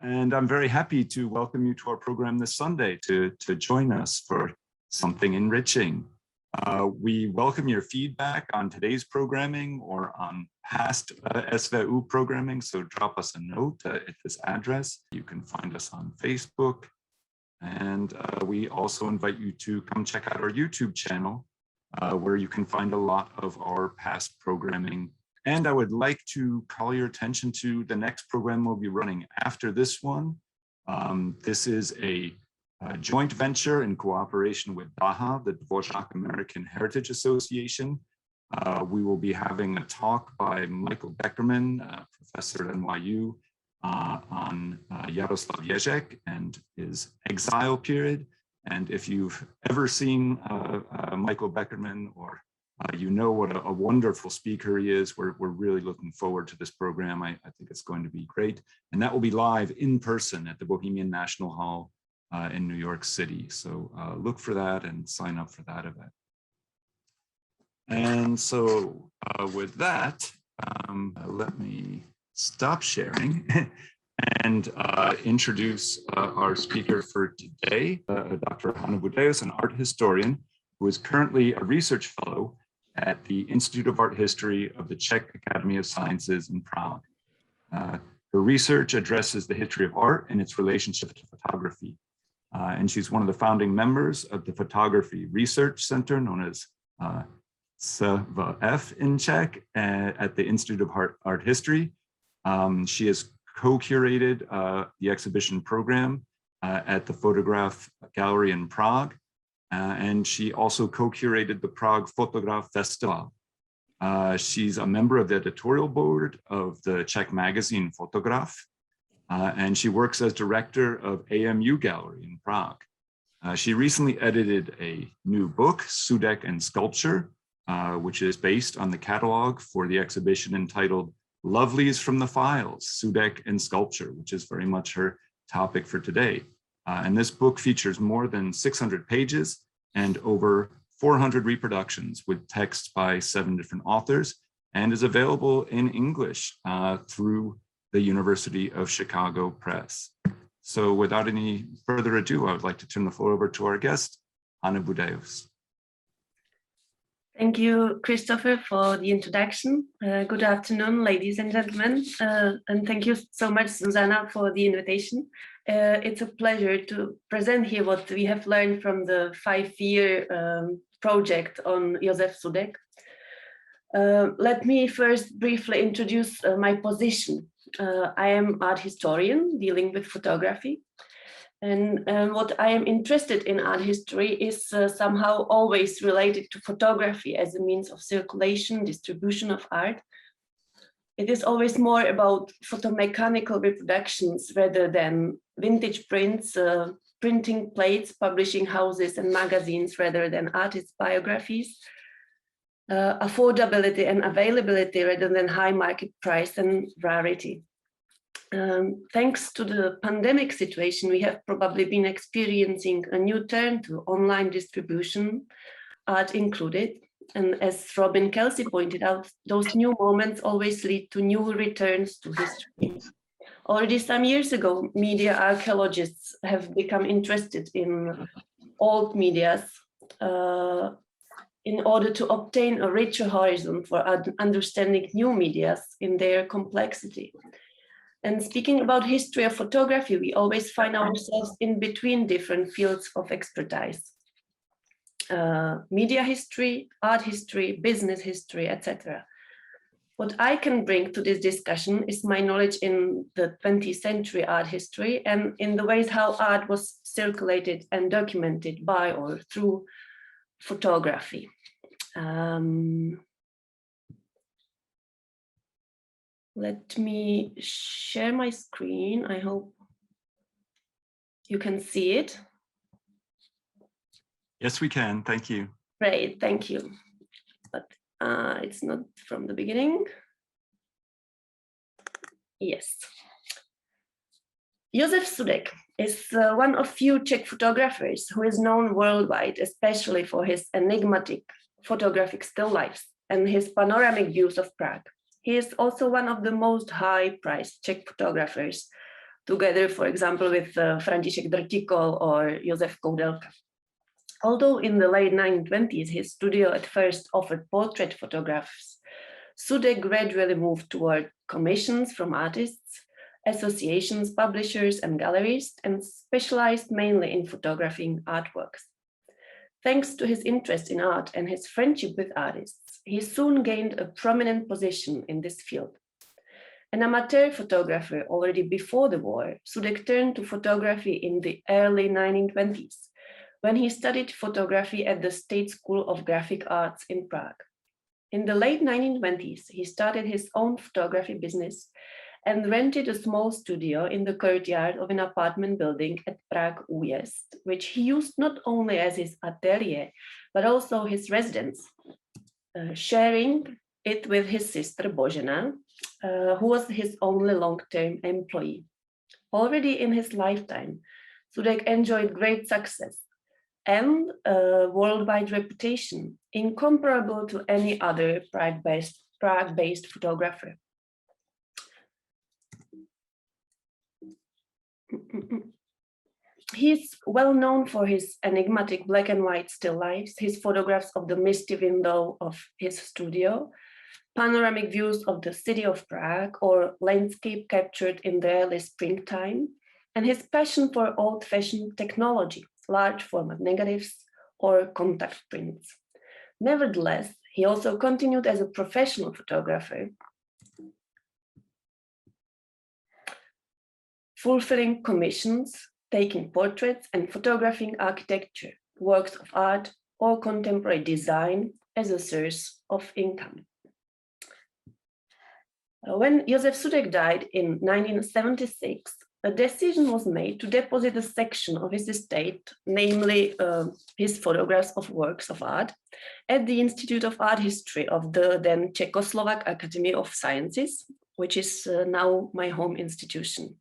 And I'm very happy to welcome you to our program this Sunday to join us for something enriching. We welcome your feedback on today's programming or on past SVU programming, so drop us a note at this address. You can find us on Facebook, and we also invite you to come check out our YouTube channel, where you can find a lot of our past programming. And I would like to call your attention to the next program we'll be running after this one. This is a joint venture in cooperation with DAHA, the Dvorak American Heritage Association. We will be having a talk by Michael Beckerman, professor at NYU, on Jaroslav Ježek and his exile period. And if you've ever seen Michael Beckerman, or you know what a wonderful speaker he is, we're really looking forward to this program. I think it's going to be great. And that will be live in person at the Bohemian National Hall in New York City. So look for that and sign up for that event. And so with that, let me stop sharing and introduce our speaker for today, Dr. Hana Buddeus, an art historian who is currently a research fellow at the Institute of Art History of the Czech Academy of Sciences in Prague. Her research addresses the history of art and its relationship to photography. And she's one of the founding members of the Photography Research Center, known as SVF in Czech, at the Institute of Art History. She has co-curated the exhibition program at the Photograph Gallery in Prague. And she also co-curated the Prague Photograph Festival. She's a member of the editorial board of the Czech magazine Photograph, and she works as director of AMU Gallery in Prague. She recently edited a new book, Sudek and Sculpture, which is based on the catalog for the exhibition entitled Lovelies from the Files, Sudek and Sculpture, which is very much her topic for today. And this book features more than 600 pages and over 400 reproductions with texts by 7 different authors, and is available in English through the University of Chicago Press. So without any further ado, I would like to turn the floor over to our guest, Hana Buddeus. Thank you, Christopher, for the introduction. Good afternoon, ladies and gentlemen, and thank you so much, Susanna, for the invitation. It's a pleasure to present here what we have learned from the 5-year project on Josef Sudek. Let me first briefly introduce my position. I am art historian dealing with photography. And what I am interested in art history is somehow always related to photography as a means of circulation, distribution of art. It is always more about photomechanical reproductions rather than vintage prints, printing plates, publishing houses and magazines rather than artists' biographies, affordability and availability rather than high market price and rarity. Thanks to the pandemic situation, we have probably been experiencing a new turn to online distribution, art included. And as Robin Kelsey pointed out, those new moments always lead to new returns to history. Already some years ago, media archaeologists have become interested in old medias in order to obtain a richer horizon for understanding new medias in their complexity. And speaking about history of photography, we always find ourselves in between different fields of expertise. Media history, art history, business history, etc. What I can bring to this discussion is my knowledge in the 20th century art history and in the ways how art was circulated and documented by or through photography. Let me share my screen. I hope you can see it. Yes, we can. Thank you. Great, thank you. But it's not from the beginning. Yes. Josef Sudek is one of few Czech photographers who is known worldwide, especially for his enigmatic photographic still lifes and his panoramic views of Prague. He is also one of the most high-priced Czech photographers together, for example, with František Drtikol or Josef Koudelka. Although in the late 1920s, his studio at first offered portrait photographs, Sudek gradually moved toward commissions from artists, associations, publishers, and galleries, and specialized mainly in photographing artworks. Thanks to his interest in art and his friendship with artists, he soon gained a prominent position in this field. An amateur photographer already before the war, Sudek turned to photography in the early 1920s, when he studied photography at the State School of Graphic Arts in Prague. In the late 1920s, he started his own photography business and rented a small studio in the courtyard of an apartment building at Prague Újezd, which he used not only as his atelier, but also his residence, sharing it with his sister Božena, who was his only long-term employee. Already in his lifetime, Sudek enjoyed great success and a worldwide reputation incomparable to any other Prague-based photographer. He's well known for his enigmatic black and white still lifes, his photographs of the misty window of his studio, panoramic views of the city of Prague, or landscape captured in the early springtime, and his passion for old-fashioned technology, large format negatives, or contact prints. Nevertheless, he also continued as a professional photographer, fulfilling commissions, taking portraits and photographing architecture, works of art, or contemporary design as a source of income. When Josef Sudek died in 1976, a decision was made to deposit a section of his estate, namely his photographs of works of art, at the Institute of Art History of the then Czechoslovak Academy of Sciences, which is now my home institution.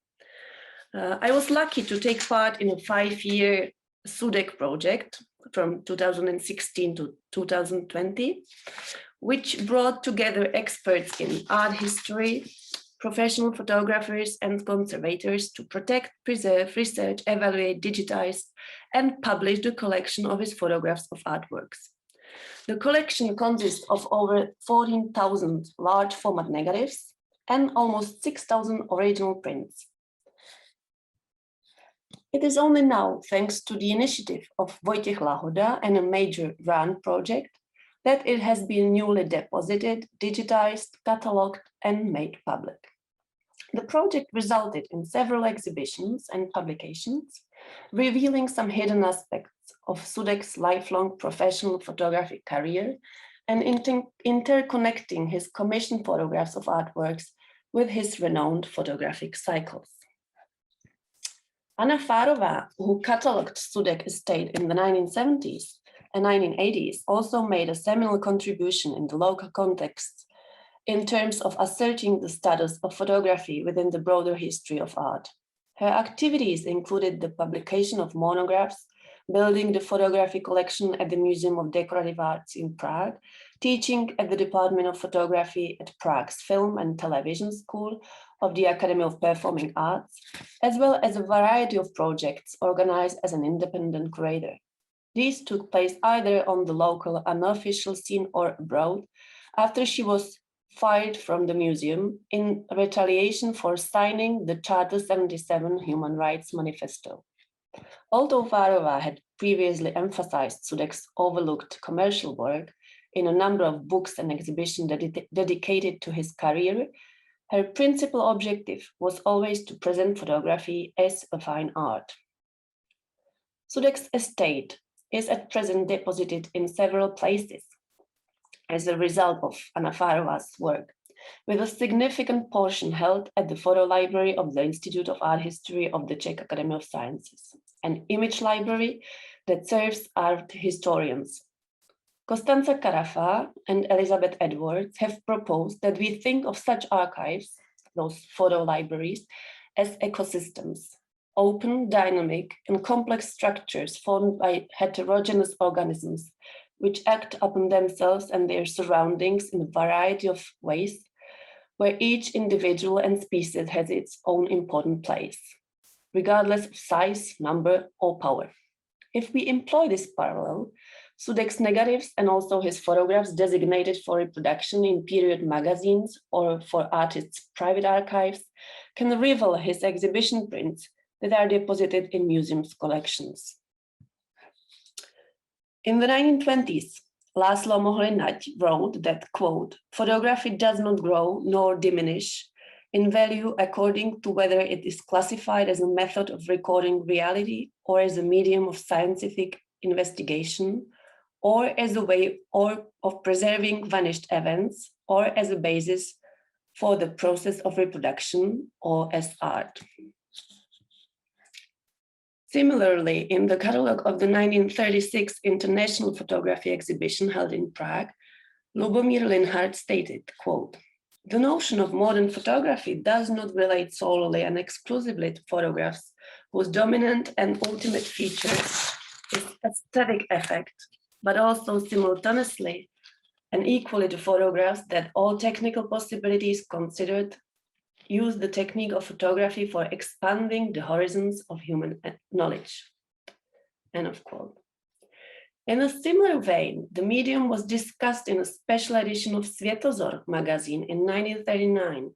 I was lucky to take part in a 5-year Sudek project from 2016 to 2020, which brought together experts in art history, professional photographers and conservators to protect, preserve, research, evaluate, digitize, and publish the collection of his photographs of artworks. The collection consists of over 14,000 large format negatives and almost 6,000 original prints. It is only now, thanks to the initiative of Wojciech Lahoda and a major RAN project, that it has been newly deposited, digitized, catalogued, and made public. The project resulted in several exhibitions and publications, revealing some hidden aspects of Sudek's lifelong professional photographic career and interconnecting his commissioned photographs of artworks with his renowned photographic cycles. Anna Fárová, who catalogued Sudek estate in the 1970s and 1980s, also made a seminal contribution in the local context in terms of asserting the status of photography within the broader history of art. Her activities included the publication of monographs, building the photography collection at the Museum of Decorative Arts in Prague, teaching at the Department of Photography at Prague's Film and Television School of the Academy of Performing Arts, as well as a variety of projects organized as an independent curator. These took place either on the local unofficial scene or abroad, after she was fired from the museum in retaliation for signing the Charter 77 Human Rights Manifesto. Although Fárová had previously emphasized Sudek's overlooked commercial work in a number of books and exhibitions dedicated to his career, her principal objective was always to present photography as a fine art. Sudek's estate is at present deposited in several places as a result of Anna Fárová's work, with a significant portion held at the photo library of the Institute of Art History of the Czech Academy of Sciences, an image library that serves art historians. Constanza Carafa and Elizabeth Edwards have proposed that we think of such archives, those photo libraries, as ecosystems, open, dynamic, and complex structures formed by heterogeneous organisms, which act upon themselves and their surroundings in a variety of ways, where each individual and species has its own important place. regardless of size, number, or power. If we employ this parallel, Sudek's negatives and also his photographs designated for reproduction in period magazines or for artists' private archives can reveal his exhibition prints that are deposited in museums' collections. In the 1920s, László Moholy-Nagy wrote that, quote, photography does not grow nor diminish in value according to whether it is classified as a method of recording reality or as a medium of scientific investigation, or as a way of preserving vanished events, or as a basis for the process of reproduction, or as art. Similarly, in the catalogue of the 1936 International Photography Exhibition held in Prague, Lubomír Linhart stated, quote, the notion of modern photography does not relate solely and exclusively to photographs whose dominant and ultimate feature is aesthetic effect, but also simultaneously and equally to photographs that, all technical possibilities considered, use the technique of photography for expanding the horizons of human knowledge. End of quote. In a similar vein, the medium was discussed in a special edition of Světozor magazine in 1939,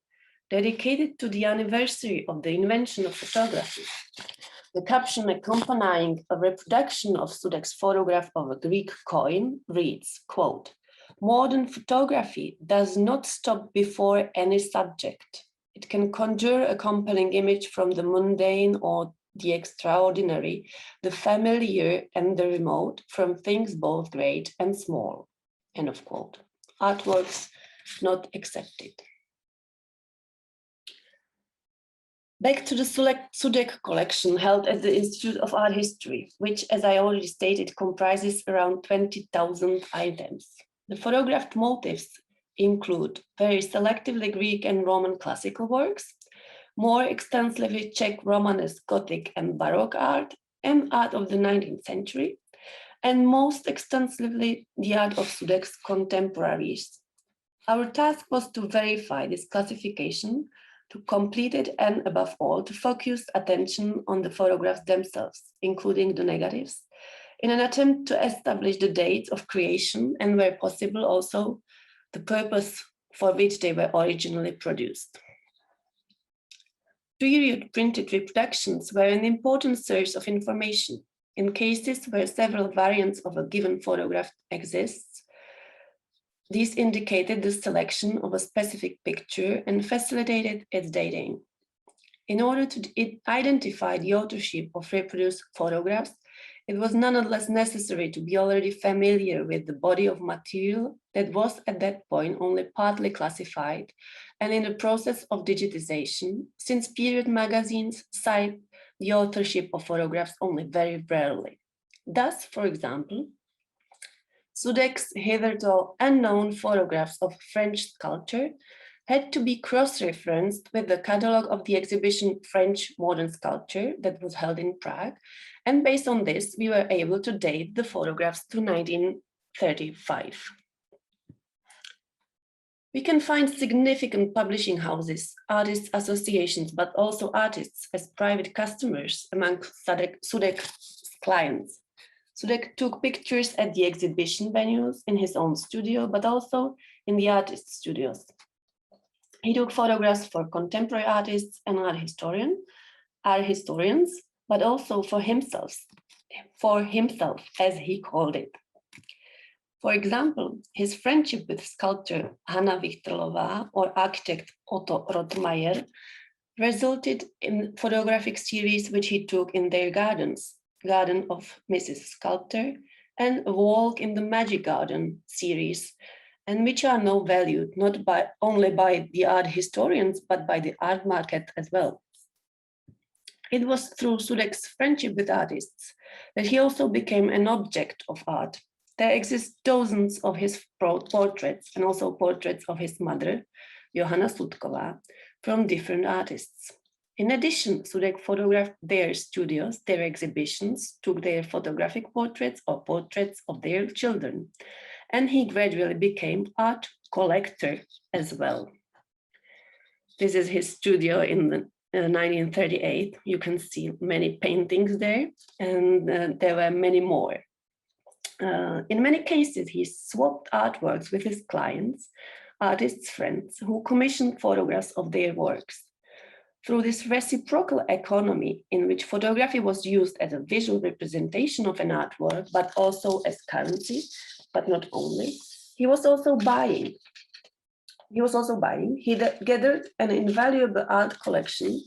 dedicated to the anniversary of the invention of photography. The caption accompanying a reproduction of Sudek's photograph of a Greek coin reads, quote, modern photography does not stop before any subject. It can conjure a compelling image from the mundane or the extraordinary, the familiar and the remote, from things both great and small. End of quote. Artworks not accepted. Back to the Sudek collection held at the Institute of Art History, which, as I already stated, comprises around 20,000 items. The photographed motifs include very selectively Greek and Roman classical works, more extensively Czech Romanesque, Gothic and Baroque art, and art of the 19th century, and most extensively the art of Sudek's contemporaries. Our task was to verify this classification, to complete it, and above all, to focus attention on the photographs themselves, including the negatives, in an attempt to establish the dates of creation and, where possible, also the purpose for which they were originally produced. Period printed reproductions were an important source of information. In cases where several variants of a given photograph exists, these indicated the selection of a specific picture and facilitated its dating. In order to identify the authorship of reproduced photographs, it was nonetheless necessary to be already familiar with the body of material that was at that point only partly classified and in the process of digitization, since period magazines cite the authorship of photographs only very rarely. Thus, for example, Sudek's hitherto unknown photographs of French sculpture had to be cross-referenced with the catalogue of the exhibition French Modern Sculpture that was held in Prague, and based on this, we were able to date the photographs to 1935. We can find significant publishing houses, artists' associations, but also artists as private customers among Sudek's clients. Sudek took pictures at the exhibition venues in his own studio, but also in the artist studios. He took photographs for contemporary artists and art historians, but also for himself, as he called it. For example, his friendship with sculptor Hana Buddeus or architect Otto Rothmeier resulted in a photographic series which he took in their gardens, Garden of Mrs. Sculptor and A Walk in the Magic Garden series, and which are now valued not only by the art historians, but by the art market as well. It was through Sudek's friendship with artists that he also became an object of art. There exist dozens of his portraits and also portraits of his mother, Johanna Sudková, from different artists. In addition, Sudek photographed their studios, their exhibitions, took their photographic portraits or portraits of their children, and he gradually became art collector as well. This is his studio in 1938. You can see many paintings there, and there were many more. In many cases, he swapped artworks with his clients, artists' friends, who commissioned photographs of their works. Through this reciprocal economy, in which photography was used as a visual representation of an artwork, but also as currency, but not only, he was also buying. He gathered an invaluable art collection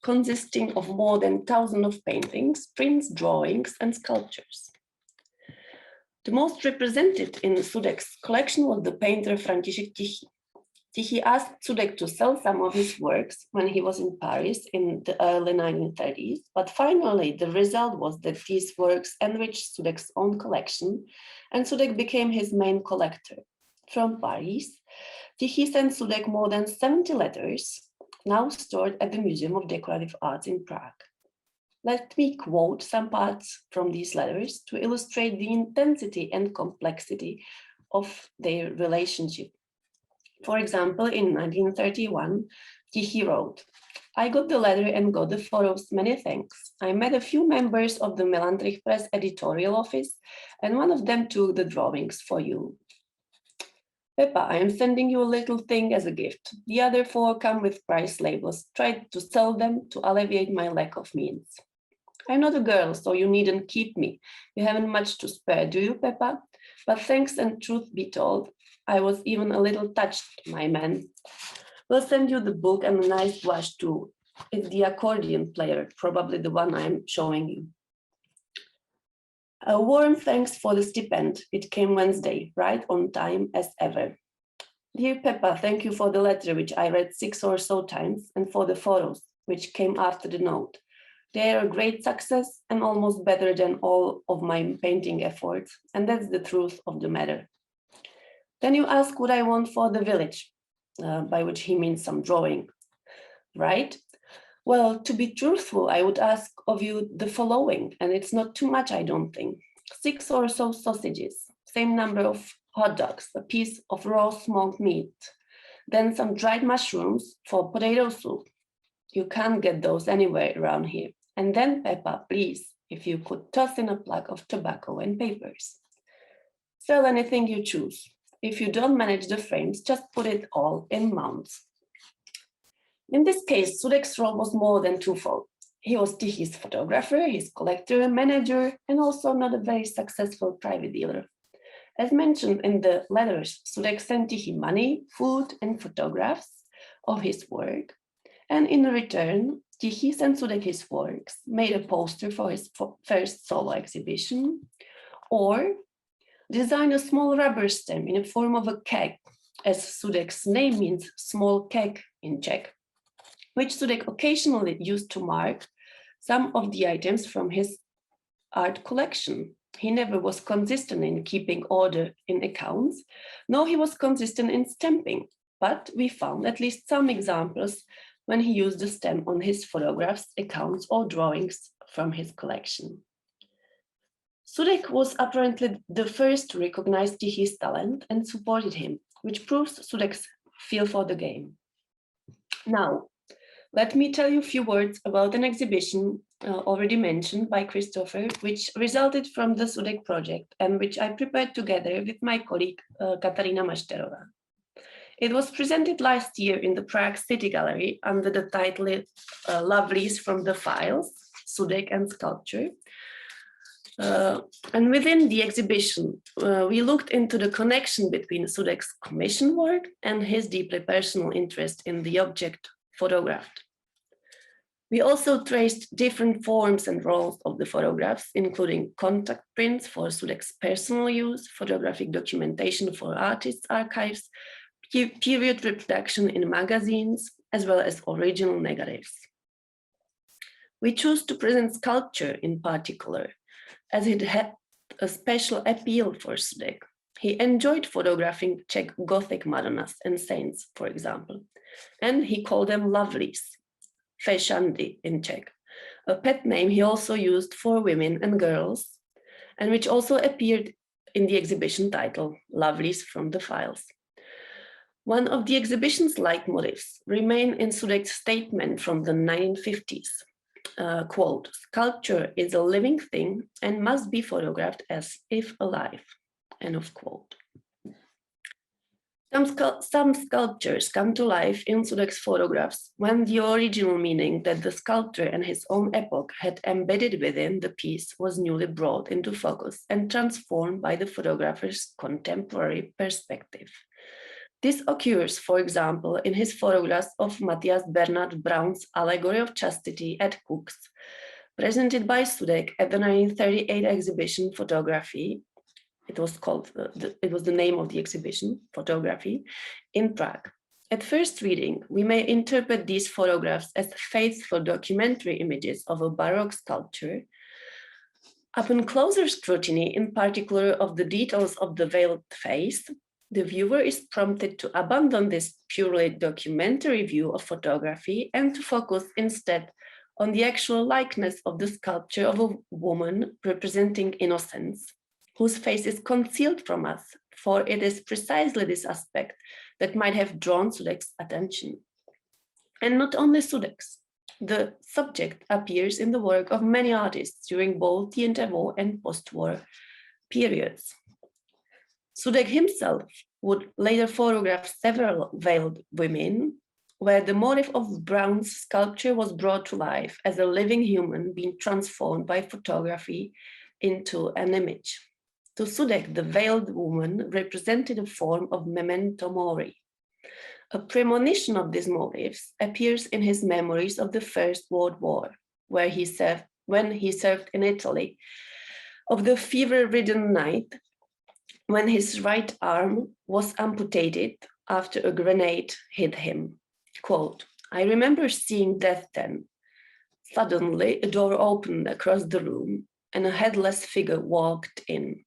consisting of more than 1,000 of paintings, prints, drawings, and sculptures. The most represented in Sudek's collection was the painter František Tichý. Tichý asked Sudek to sell some of his works when he was in Paris in the early 1930s, but finally the result was that these works enriched Sudek's own collection, and Sudek became his main collector. From Paris, Tichý sent Sudek more than 70 letters, now stored at the Museum of Decorative Arts in Prague. Let me quote some parts from these letters to illustrate the intensity and complexity of their relationship. For example, in 1931, Tichý wrote, "I got the letter and got the photos, many thanks. I met a few members of the Melantrich Press editorial office, and one of them took the drawings for you. Peppa, I am sending you a little thing as a gift. The other 4 come with price labels. Try to sell them to alleviate my lack of means. I'm not a girl, so you needn't keep me. You haven't much to spare, do you, Peppa? But thanks, and truth be told, I was even a little touched, my man. We'll send you the book and a nice watch too. It's the accordion player, probably the one I'm showing you. A warm thanks for the stipend. It came Wednesday, right on time as ever. Dear Peppa, thank you for the letter, which I read 6 or so times, and for the photos, which came after the note. They are a great success and almost better than all of my painting efforts, and that's the truth of the matter. Then you ask what I want for the village, by which he means some drawing, right? Well, to be truthful, I would ask of you the following, and it's not too much, I don't think. 6 or so sausages, same number of hot dogs, a piece of raw smoked meat, then some dried mushrooms for potato soup. You can't get those anywhere around here. And then, Peppa, please, if you could toss in a plug of tobacco and papers. Sell anything you choose. If you don't manage the frames, just put it all in mounts. In this case, Sudek's role was more than twofold. He was Tichý's photographer, his collector, manager, and also not a very successful private dealer. As mentioned in the letters, Sudek sent Tichý money, food, and photographs of his work. And in return, Tichý sent Sudek his works, made a poster for his first solo exhibition, or designed a small rubber stamp in the form of a keg, as Sudek's name means small keg in Czech, which Sudek occasionally used to mark some of the items from his art collection. He never was consistent in keeping order in accounts, nor he was consistent in stamping, but we found at least some examples when he used the stamp on his photographs, accounts, or drawings from his collection. Sudek was apparently the first to recognize Tichý's talent and supported him, which proves Sudek's feel for the game. Now, let me tell you a few words about an exhibition already mentioned by Christopher, which resulted from the Sudek project and which I prepared together with my colleague Katarina Mašterová. It was presented last year in the Prague City Gallery under the title Lovelies from the Files, Sudek and Sculpture. And within the exhibition, we looked into the connection between Sudek's commission work and his deeply personal interest in the object photographed. We also traced different forms and roles of the photographs, including contact prints for Sudek's personal use, photographic documentation for artists' archives, period reproduction in magazines, as well as original negatives. We chose to present sculpture in particular, as it had a special appeal for Sudek. He enjoyed photographing Czech Gothic Madonnas and saints, for example, and he called them lovelies, Feshandy in Czech, a pet name he also used for women and girls, and which also appeared in the exhibition title, Lovelies from the Files. One of the exhibition's leitmotifs remain in Sudek's statement from the 1950s. Quote, "Sculpture is a living thing and must be photographed as if alive," end of quote. Some sculptures come to life in Sudek's photographs when the original meaning that the sculptor and his own epoch had embedded within the piece was newly brought into focus and transformed by the photographer's contemporary perspective. This occurs, for example, in his photographs of Matthias Bernhard Braun's Allegory of Chastity at Cook's, presented by Sudek at the 1938 exhibition Photography. It was the name of the exhibition, Photography, in Prague. At first reading, we may interpret these photographs as faithful documentary images of a Baroque sculpture. Upon closer scrutiny, in particular of the details of the veiled face, the viewer is prompted to abandon this purely documentary view of photography and to focus instead on the actual likeness of the sculpture of a woman representing innocence, whose face is concealed from us, for it is precisely this aspect that might have drawn Sudek's attention. And not only Sudek's. The subject appears in the work of many artists during both the interwar and post-war periods. Sudek himself would later photograph several veiled women, where the motif of Braun's sculpture was brought to life as a living human being transformed by photography into an image. To Sudek, the veiled woman represented a form of memento mori. A premonition of these motifs appears in his memories of the First World War, when he served in Italy, of the fever-ridden night when his right arm was amputated after a grenade hit him. Quote, "I remember seeing death then. Suddenly, a door opened across the room and a headless figure walked in.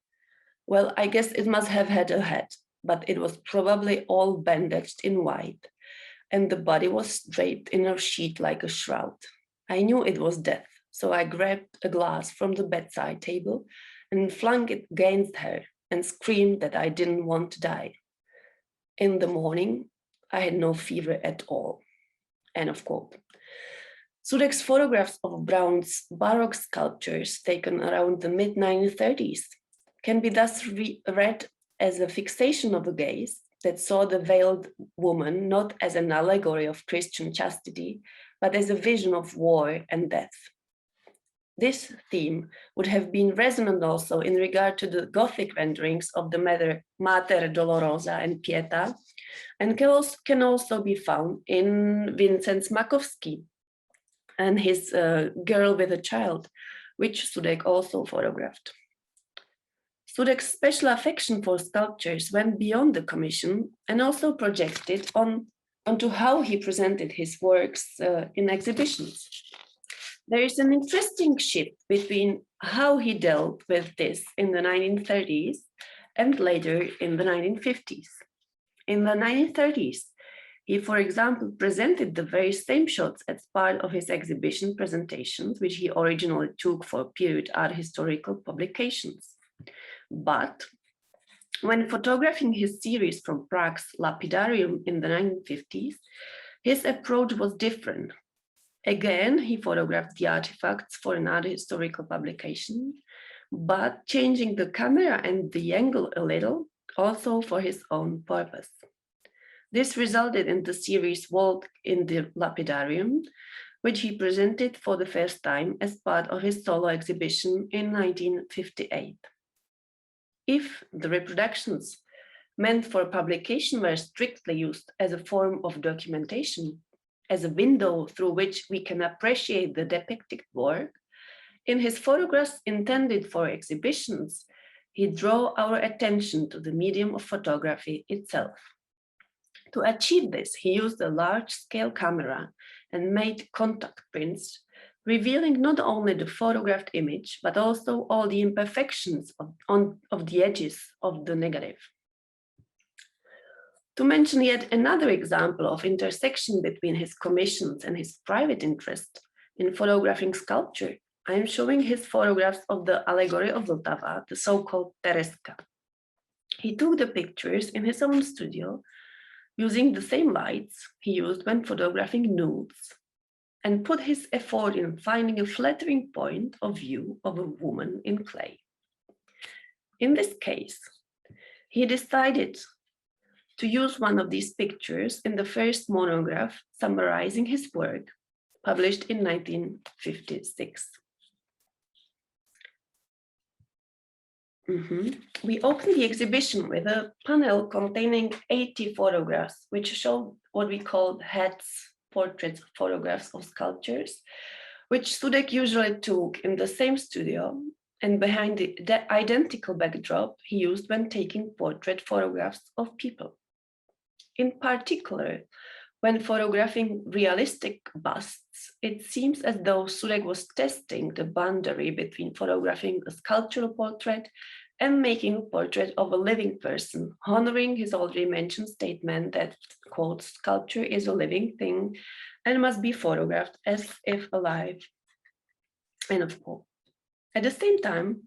Well, I guess it must have had a head, but it was probably all bandaged in white, and the body was draped in a sheet like a shroud. I knew it was death, so I grabbed a glass from the bedside table and flung it against her and screamed that I didn't want to die. In the morning, I had no fever at all." End of quote. Sudek's photographs of Braun's Baroque sculptures taken around the mid-1930s can be thus read as a fixation of the gaze that saw the veiled woman not as an allegory of Christian chastity, but as a vision of war and death. This theme would have been resonant also in regard to the Gothic renderings of the Mater Dolorosa and Pieta, and can also be found in Vincent Smakowski and his Girl with a Child, which Sudek also photographed. Sudek's special affection for sculptures went beyond the commission and also projected onto how he presented his works in exhibitions. There is an interesting shift between how he dealt with this in the 1930s and later in the 1950s. In the 1930s, he, for example, presented the very same shots as part of his exhibition presentations, which he originally took for period art historical publications. But when photographing his series from Prague's Lapidarium in the 1950s, his approach was different. Again, he photographed the artifacts for an art historical publication, but changing the camera and the angle a little, also for his own purpose. This resulted in the series Walk in the Lapidarium, which he presented for the first time as part of his solo exhibition in 1958. If the reproductions meant for publication were strictly used as a form of documentation, as a window through which we can appreciate the depicted work, in his photographs intended for exhibitions, he drew our attention to the medium of photography itself. To achieve this, he used a large-scale camera and made contact prints, revealing not only the photographed image, but also all the imperfections of the edges of the negative. To mention yet another example of intersection between his commissions and his private interest in photographing sculpture, I am showing his photographs of the Allegory of Vltava, the so-called Tereska. He took the pictures in his own studio, using the same lights he used when photographing nudes, and put his effort in finding a flattering point of view of a woman in clay. In this case, he decided to use one of these pictures in the first monograph summarizing his work, published in 1956. We opened the exhibition with a panel containing 80 photographs, which showed what we called heads, portraits, photographs of sculptures, which Sudek usually took in the same studio and behind the identical backdrop he used when taking portrait photographs of people. In particular, when photographing realistic busts, it seems as though Sudek was testing the boundary between photographing a sculptural portrait and making a portrait of a living person, honoring his already mentioned statement that, quote, sculpture is a living thing and must be photographed as if alive, end of quote. At the same time,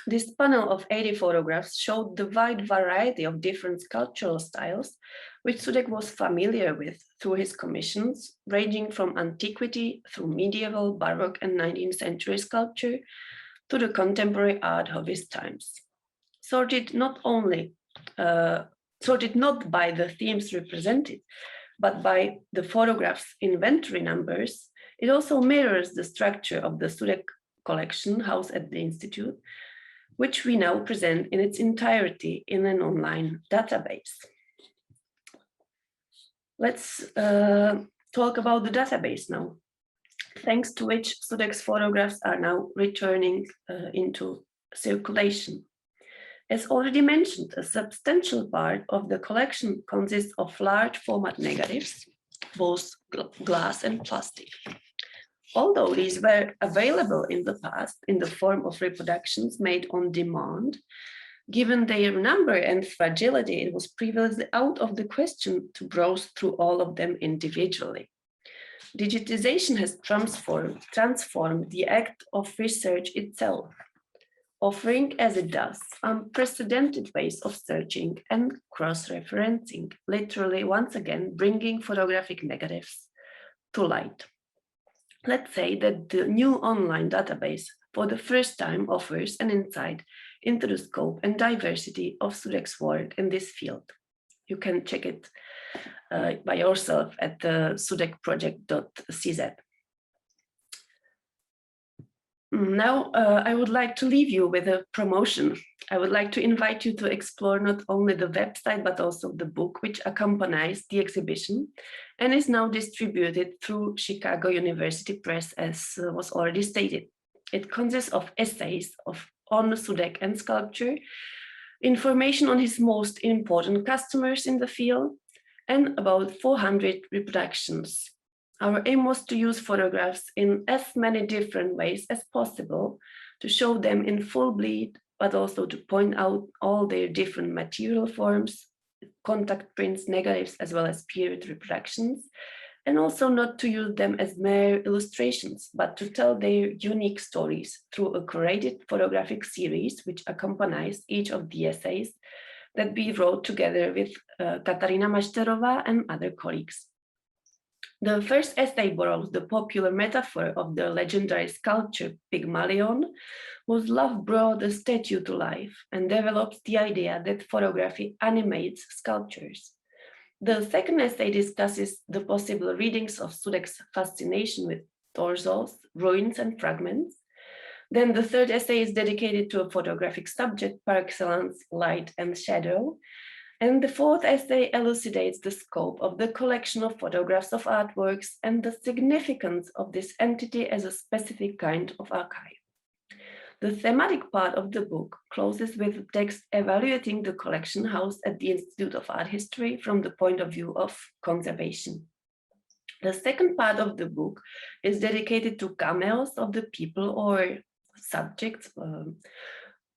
this panel of 80 photographs showed the wide variety of different sculptural styles, which Sudek was familiar with through his commissions, ranging from antiquity through medieval, Baroque, and 19th century sculpture to the contemporary art of his times. Sorted not by the themes represented, but by the photographs' inventory numbers, it also mirrors the structure of the Sudek collection housed at the Institute, which we now present in its entirety in an online database. Let's talk about the database now, thanks to which Sudek's photographs are now returning into circulation. As already mentioned, a substantial part of the collection consists of large format negatives, both glass and plastic. Although these were available in the past in the form of reproductions made on demand, given their number and fragility, it was previously out of the question to browse through all of them individually. Digitization has transformed the act of research itself, offering, as it does, unprecedented ways of searching and cross-referencing, literally once again bringing photographic negatives to light. Let's say that the new online database for the first time offers an insight into the scope and diversity of Sudek's work in this field. You can check it by yourself at the sudekproject.cz. Now, I would like to leave you with a promotion. I would like to invite you to explore not only the website, but also the book which accompanies the exhibition and is now distributed through Chicago University Press, as was already stated. It consists of essays on Sudek and sculpture, information on his most important customers in the field, and about 400 reproductions. Our aim was to use photographs in as many different ways as possible to show them in full bleed, but also to point out all their different material forms, contact prints, negatives, as well as period reproductions, and also not to use them as mere illustrations, but to tell their unique stories through a curated photographic series which accompanies each of the essays that we wrote together with Katarina Mašterová and other colleagues. The first essay borrows the popular metaphor of the legendary sculpture Pygmalion, whose love brought a statue to life, and develops the idea that photography animates sculptures. The second essay discusses the possible readings of Sudek's fascination with torsos, ruins, and fragments. Then the third essay is dedicated to a photographic subject par excellence, light and shadow. And the fourth essay elucidates the scope of the collection of photographs of artworks and the significance of this entity as a specific kind of archive. The thematic part of the book closes with a text evaluating the collection housed at the Institute of Art History from the point of view of conservation. The second part of the book is dedicated to cameos of the people or subjects,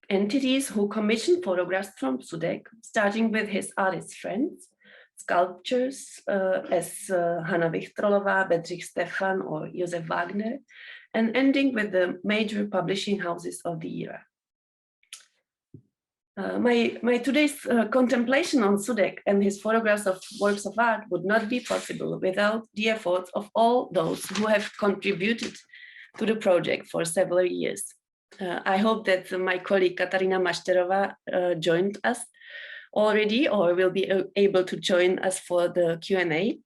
entities who commissioned photographs from Sudek, starting with his artist friends, sculptures as Hana Buddeus, Bedřich Stefan, or Josef Wagner, and ending with the major publishing houses of the era. My today's contemplation on Sudek and his photographs of works of art would not be possible without the efforts of all those who have contributed to the project for several years. I hope that my colleague Katarina Mašterová joined us already or will be able to join us for the Q&A.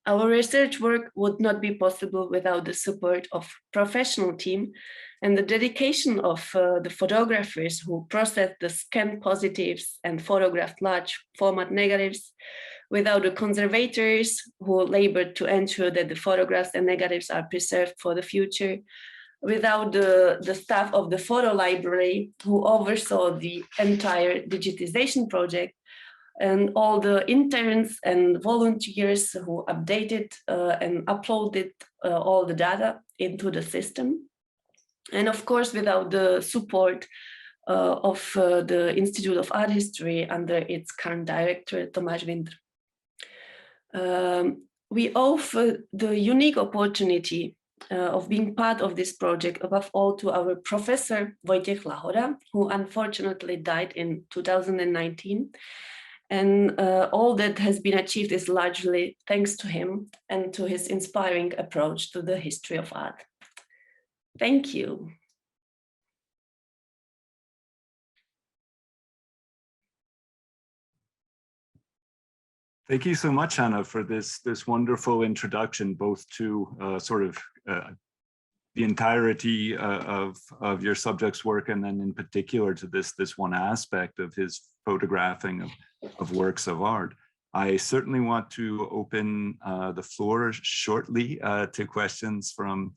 Our research work would not be possible without the support of professional team and the dedication of the photographers who processed the scanned positives and photographed large format negatives, without the conservators who labored to ensure that the photographs and negatives are preserved for the future, without the staff of the photo library who oversaw the entire digitization project, and all the interns and volunteers who updated and uploaded all the data into the system. And of course, without the support of the Institute of Art History under its current director, Tomáš Vindr. We offer the unique opportunity of being part of this project, above all to our professor, Vojtěch Lahoda, who unfortunately died in 2019. And all that has been achieved is largely thanks to him and to his inspiring approach to the history of art. Thank you. Thank you so much, Hana, for this wonderful introduction, both to the entirety of your subject's work, and then in particular to this one aspect of his photographing of works of art. I certainly want to open the floor shortly to questions from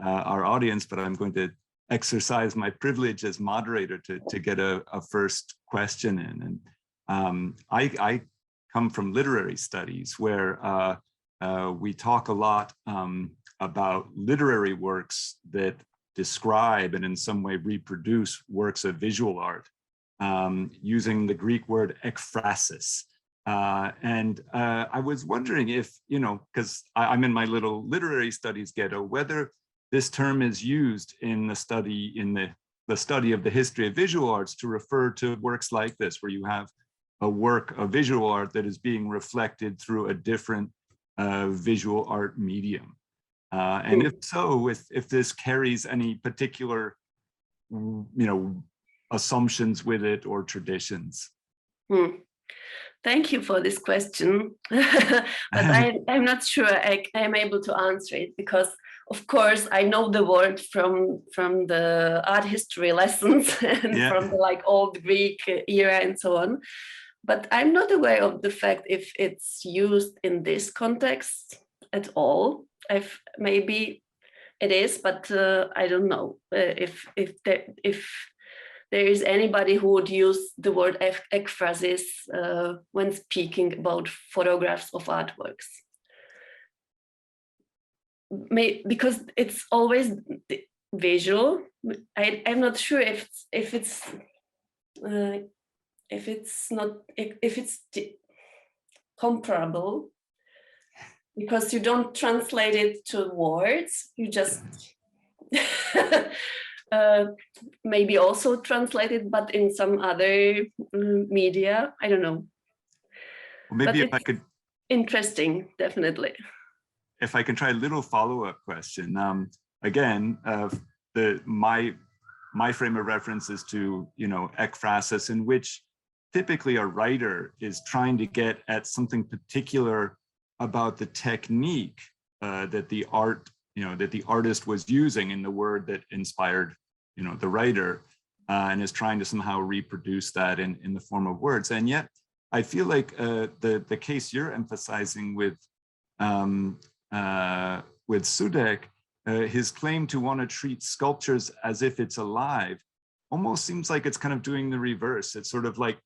our audience, but I'm going to exercise my privilege as moderator to get a first question in. And I come from literary studies, where we talk a lot about literary works that describe and in some way reproduce works of visual art, using the Greek word ekphrasis. And I was wondering if, because I'm in my little literary studies ghetto, whether this term is used in the study of the history of visual arts to refer to works like this, where you have a work of visual art that is being reflected through a different visual art medium. And if so, if this carries any particular, assumptions with it or traditions. Thank you for this question, but I'm not sure I'm able to answer it, because of course I know the word from the art history lessons and from the old Greek era and so on, but I'm not aware of the fact if it's used in this context at all. Maybe it is, but I don't know if there is anybody who would use the word ekphrasis when speaking about photographs of artworks. Because it's always visual. I'm not sure if it's comparable, because you don't translate it to words, you just maybe also translate it, but in some other media. I don't know. Well, maybe if I could. Interesting, definitely. If I can try a little follow-up question. Again, my frame of reference is to, ekphrasis, in which typically a writer is trying to get at something particular about the technique that the artist was using in the word that inspired, the writer, and is trying to somehow reproduce that in the form of words. And yet, I feel like the case you're emphasizing with Sudek, his claim to want to treat sculptures as if it's alive, almost seems like it's kind of doing the reverse. It's sort of like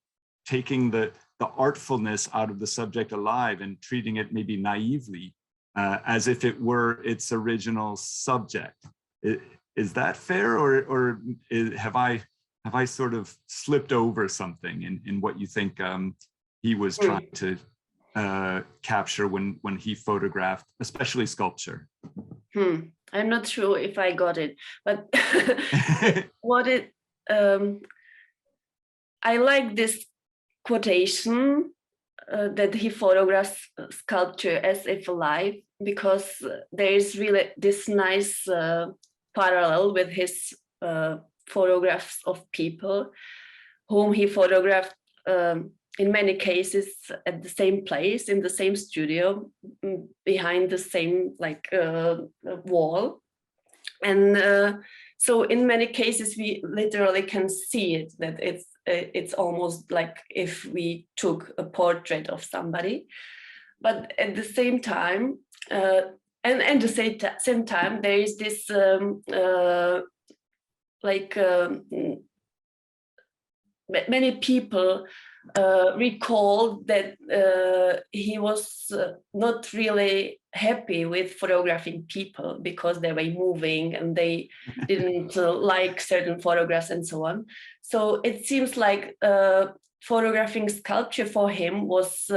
taking the artfulness out of the subject alive and treating it maybe naively as if it were its original subject. Is that fair, or have I sort of slipped over something in what you think he was trying to capture when he photographed, especially sculpture? I'm not sure if I got it, but what it I like this quotation that he photographs sculpture as if alive, because there is really this nice parallel with his photographs of people whom he photographed in many cases at the same place, in the same studio, behind the same wall. And so in many cases we literally can see it, that it's almost like if we took a portrait of somebody. But at the same time, and the same time, there is this many people recall that he was not really happy with photographing people because they were moving and they didn't like certain photographs and so on. So it seems like photographing sculpture for him was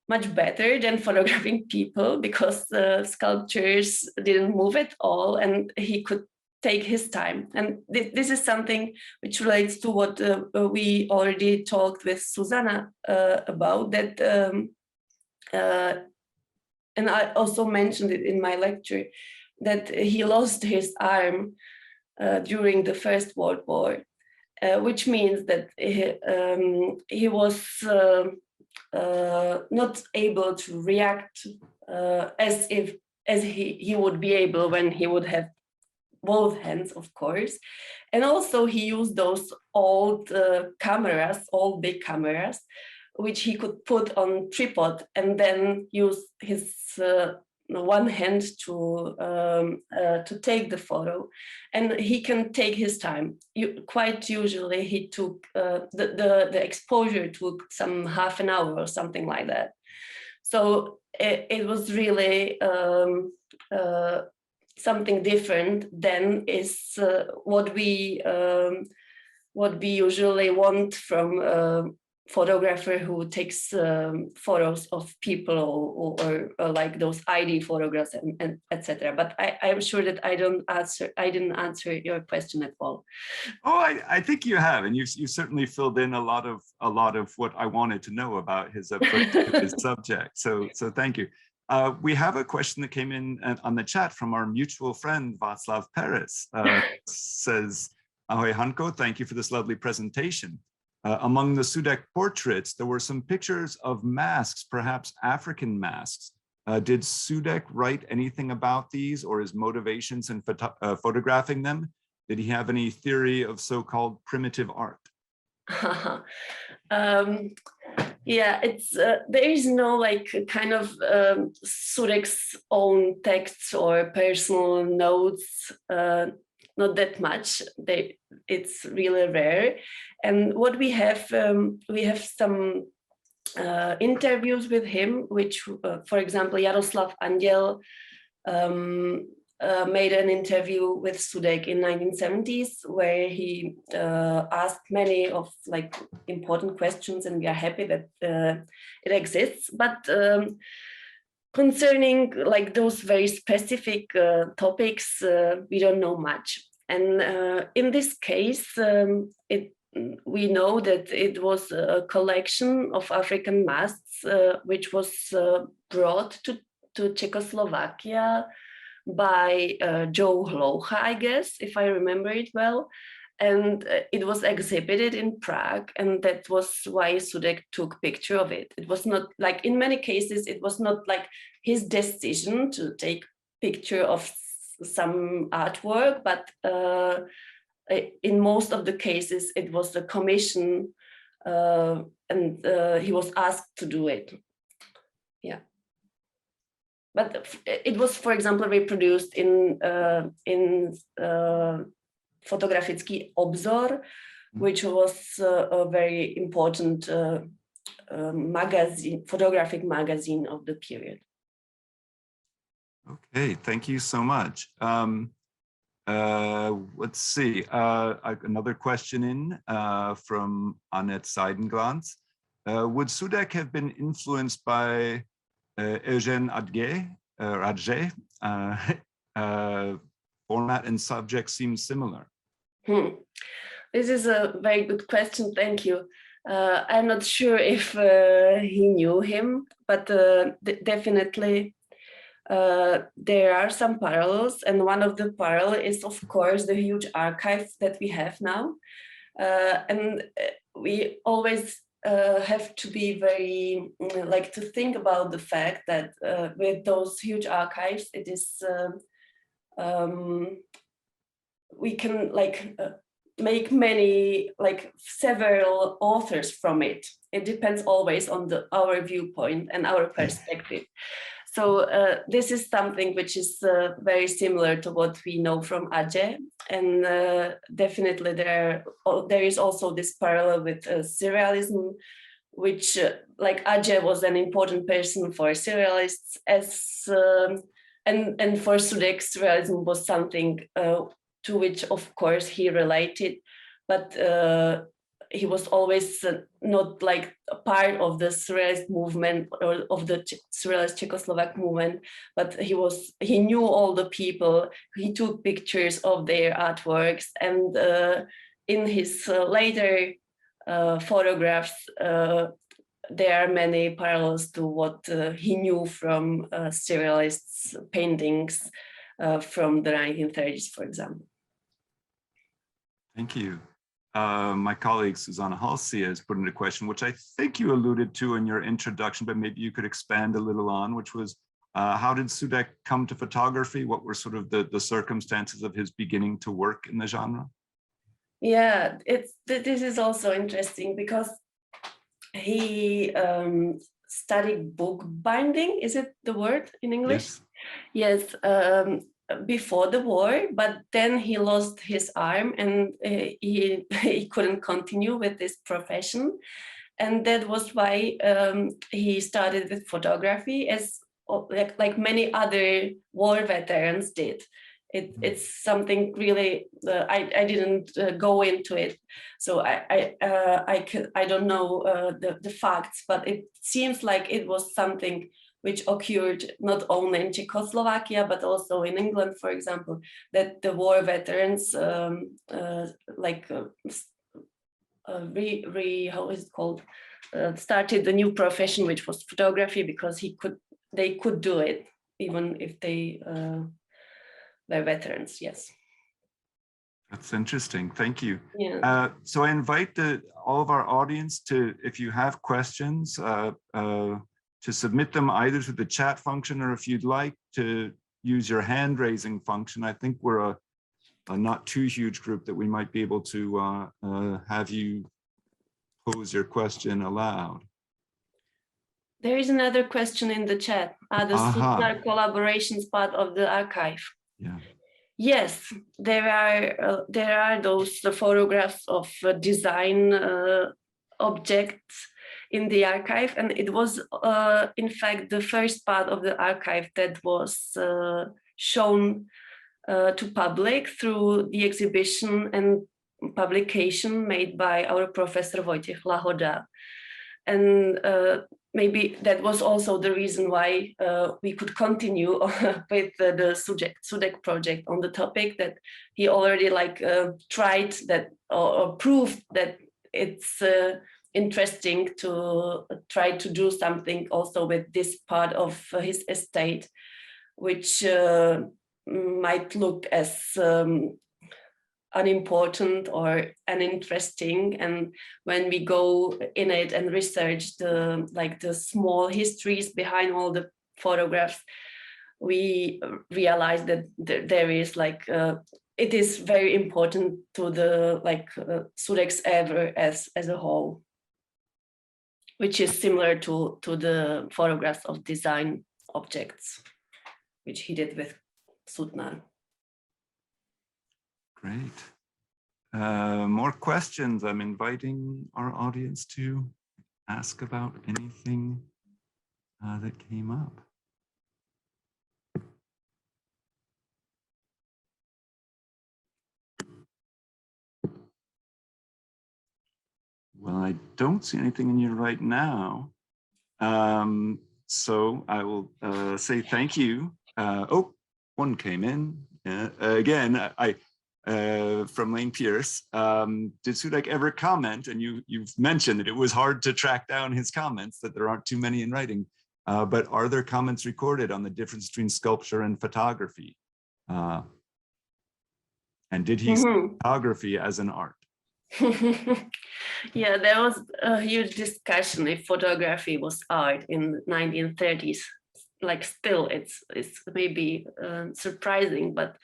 much better than photographing people, because sculptures didn't move at all and he could take his time. And this is something which relates to what we already talked with Susanna about, that and I also mentioned it in my lecture, that he lost his arm during the First World War, which means that he was not able to react as he would be able when he would have both hands, of course. And also he used those old cameras, old big cameras, which he could put on tripod and then use his one hand to take the photo. And he can take his time. Quite usually he took, the exposure took some half an hour or something like that. So it was really something different than is what we usually want from a photographer who takes photos of people or like those ID photographs and etc. But I'm sure that I didn't answer your question at all. Oh, I think you have, and you certainly filled in a lot of what I wanted to know about his approach to his subject. So thank you. We have a question that came in on the chat from our mutual friend, Václav Perez. Says, "Ahoy Hanko, thank you for this lovely presentation. Among the Sudek portraits, there were some pictures of masks, perhaps African masks. Did Sudek write anything about these or his motivations in photographing them? Did he have any theory of so-called primitive art?" Yeah, it's there is no like kind of Sudek's own texts or personal notes, not that much. It's really rare. And what we have some interviews with him, which, for example, Jaroslav Anděl made an interview with Sudek in 1970s, where he asked many of like important questions, and we are happy that it exists. But concerning like those very specific topics, we don't know much. And in this case, we know that it was a collection of African masks, which was brought to Czechoslovakia by Joe Hloucha, I guess, if I remember it well. And it was exhibited in Prague, and that was why Sudek took picture of it. It was not like, in many cases, it was not like his decision to take picture of some artwork, but in most of the cases, it was a commission, and he was asked to do it. Yeah. But it was, for example, reproduced in Fotografický obzor, which was a very important magazine, photographic magazine of the period. Okay, thank you so much. Let's see, another question in from Annette Seidenglanz. Would Sudek have been influenced by Eugène Radjé? Hmm. This is a very good question. Thank you. I'm not sure if he knew him, but definitely there are some parallels. And one of the parallels is, of course, the huge archive that we have now. And we always have to be very, like, to think about the fact that with those huge archives, it is, we can make many, several authors from it. It depends always on our viewpoint and our perspective. So this is something which is very similar to what we know from Adje, and definitely there is also this parallel with surrealism, which like Adje was an important person for surrealists, and for Sudek, surrealism was something to which, of course, he related, but he was always not like a part of the surrealist movement or of the surrealist Czechoslovak movement, but he knew all the people, he took pictures of their artworks, and in his later photographs, there are many parallels to what he knew from surrealists paintings from the 1930s, for example. Thank you. My colleague Susanna Halsey has put in a question, which I think you alluded to in your introduction, but maybe you could expand a little on, which was, how did Sudek come to photography? What were sort of the circumstances of his beginning to work in the genre? Yeah, this is also interesting because he studied bookbinding. Is it the word in English? Yes. Yes, before the war, but then he lost his arm and he couldn't continue with this profession. And that was why he started with photography, as like many other war veterans did. It's something really, I didn't go into it, so I don't know the facts, but it seems like it was something which occurred not only in Czechoslovakia, but also in England, for example, that the war veterans how is it called? Started a new profession, which was photography, because they could do it, even if they were veterans, yes. That's interesting, thank you. Yeah. So I invite all of our audience to, if you have questions, to submit them either through the chat function, or if you'd like to use your hand raising function. I think we're a not too huge group that we might be able to have you pose your question aloud. There is another question in the chat. Are the Sudek collaborations part of the archive? Yeah. Yes, there are those photographs of design objects in the archive, and it was in fact the first part of the archive that was shown to public through the exhibition and publication made by our professor Wojciech Lahoda. And maybe that was also the reason why we could continue with the Sudek project on the topic, that he already tried that or proved that it's interesting to try to do something also with this part of his estate, which might look as unimportant or uninteresting. And when we go in it and research the small histories behind all the photographs, we realize that there is it is very important to the Sudek's ever as a whole, which is similar to the photographs of design objects, which he did with Sutnar. Great. More questions. I'm inviting our audience to ask about anything that came up. Well, I don't see anything in here right now. So I will say thank you. Oh, one came in. Again, from Lane Pierce. Did Sudek ever comment, and you've mentioned that it was hard to track down his comments, that there aren't too many in writing, but are there comments recorded on the difference between sculpture and photography? And did he see photography as an art? Yeah, there was a huge discussion if photography was art in the 1930s. Like still, it's maybe surprising, but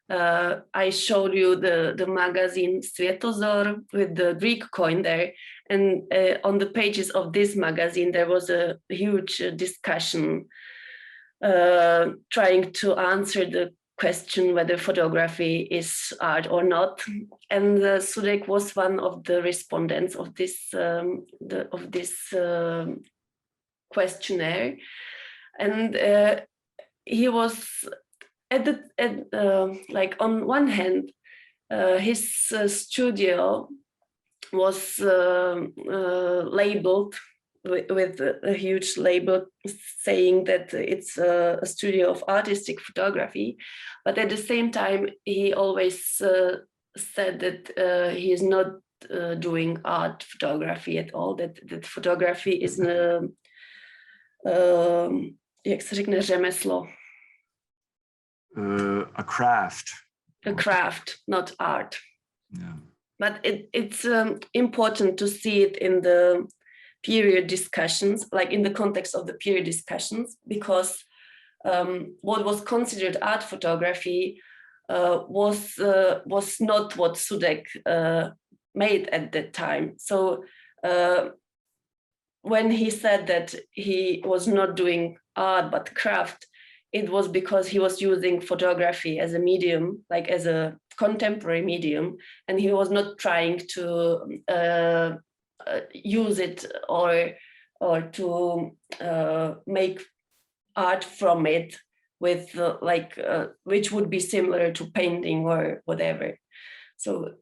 I showed you the magazine Svietozor with the Greek coin there, and on the pages of this magazine there was a huge discussion trying to answer the question whether photography is art or not, and Sudek was one of the respondents of this questionnaire, and he was like on one hand, his studio was labeled with a huge label saying that it's a studio of artistic photography, but at the same time he always said that he is not doing art photography at all, that photography is jak se řekne, řemeslo. A craft. A craft, not art. Yeah. But it's important to see it in the period discussions, like in the context of the period discussions, because what was considered art photography was not what Sudek made at that time. So when he said that he was not doing art but craft, it was because he was using photography as a medium, like as a contemporary medium, and he was not trying to use it or to make art from it with which would be similar to painting or whatever. So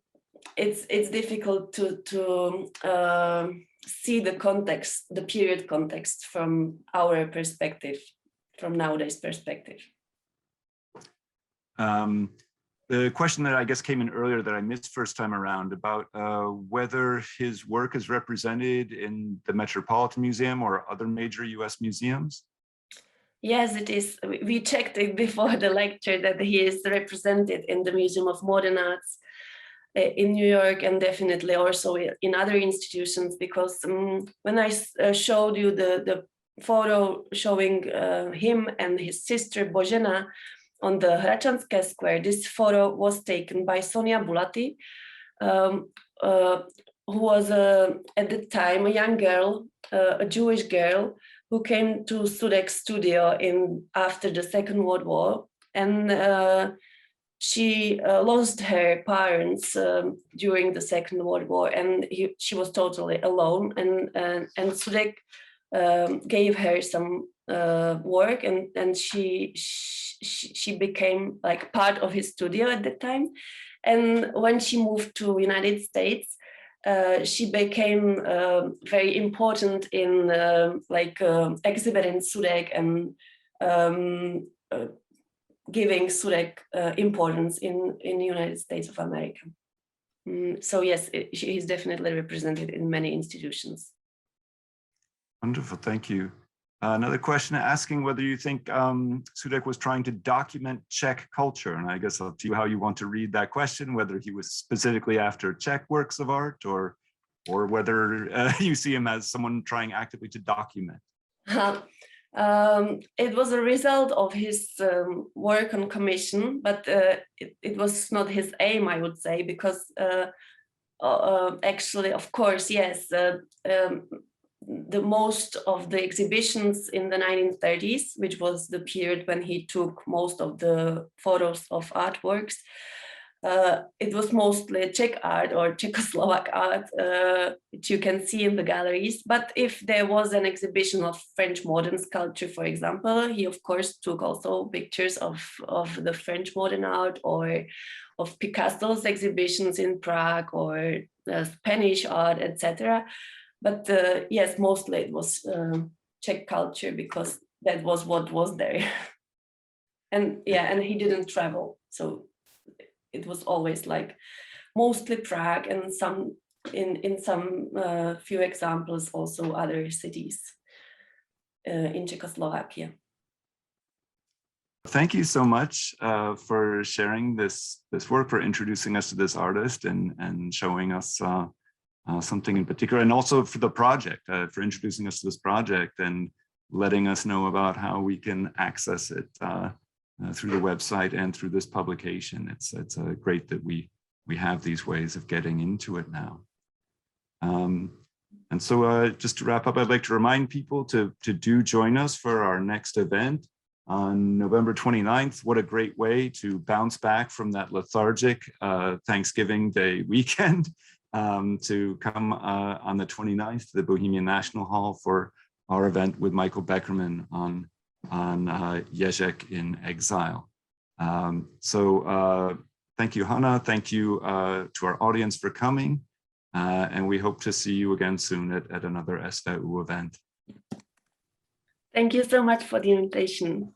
it's difficult to see the context, the period context from our perspective, from nowadays perspective. The question that I guess came in earlier that I missed first time around about whether his work is represented in the Metropolitan Museum or other major US museums? Yes, it is. We checked it before the lecture that he is represented in the Museum of Modern Arts in New York, and definitely also in other institutions, because when I showed you the photo showing him and his sister Božena on the Hračanské Square, this photo was taken by Sonia Bulati, who was at the time a young girl, a Jewish girl, who came to Sudek's studio after the Second World War, and she lost her parents during the Second World War, and she was totally alone, and Sudek gave her some work, and she became like part of his studio at that time. And when she moved to United States, she became very important in exhibiting Sudek and giving Sudek importance in the United States of America. So yes, he's definitely represented in many institutions. Wonderful, thank you. Another question asking whether you think Sudek was trying to document Czech culture, and I guess up to you how you want to read that question, whether he was specifically after Czech works of art or whether you see him as someone trying actively to document. It was a result of his work on commission, but it was not his aim, I would say, because actually, of course, yes, the most of the exhibitions in the 1930s, which was the period when he took most of the photos of artworks, it was mostly Czech art or Czechoslovak art, which you can see in the galleries. But if there was an exhibition of French modern sculpture, for example, he of course took also pictures of the French modern art, or of Picasso's exhibitions in Prague, or Spanish art, etc. But yes, mostly it was Czech culture, because that was what was there. And yeah, and he didn't travel, so it was always like mostly Prague, and some in some few examples also other cities in Czechoslovakia. Thank you so much for sharing this work, for introducing us to this artist and showing us something in particular, and also for the project, for introducing us to this project and letting us know about how we can access it through the website and through this publication. It's great that we have these ways of getting into it now. And so just to wrap up, I'd like to remind people to do join us for our next event on November 29th. What a great way to bounce back from that lethargic Thanksgiving Day weekend to come on the 29th to the Bohemian National Hall for our event with Michael Beckerman on Ježek in Exile. So thank you, Hana. Thank you to our audience for coming. And we hope to see you again soon at another SVU event. Thank you so much for the invitation.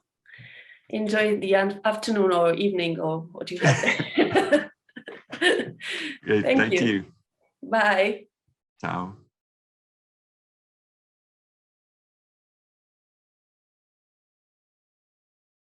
Enjoy the afternoon or evening or what you have. Great, thank you. Bye. Ciao.